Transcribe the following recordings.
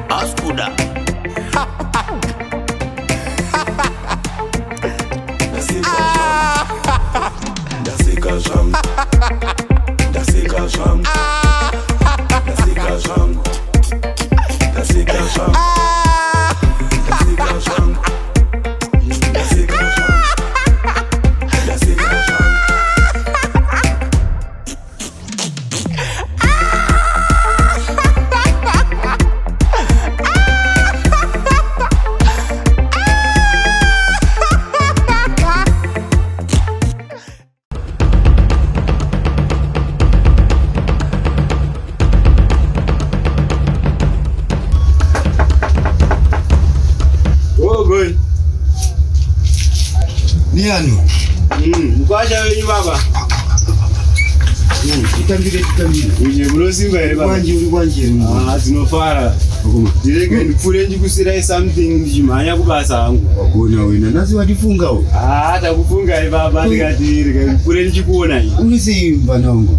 Askuda. Dasika jam. Dasika jam. Dasika jam. Dasika jam. Dasika jam. Dasika jam. Dasika jam. Niano. Mkwasha wenyu baba. Kitambire. Uje munosimba here baba. Uri kwanje. Zinofara. Direke ndipfure ndikusira something ndimhanya kubasa hangu. Wakona wena nasi watifungawo. Takufunga here baba ndikati ndipfure ndichikuona iyi. Unisei mvana wangu.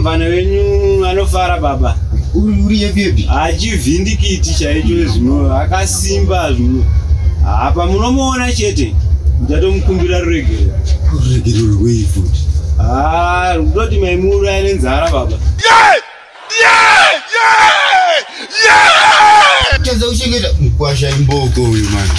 Mvana wenyu anofara baba. Uri yepi? Achivhindikiti chaicho zvino akasimba zvino. Apa munomuona chete. Ndatomukumbira ruregero. Ruregero rwei futi? Rutoti maimuru aine nzara baba. Chaza uchengeta mkwasha imboko uyu mani.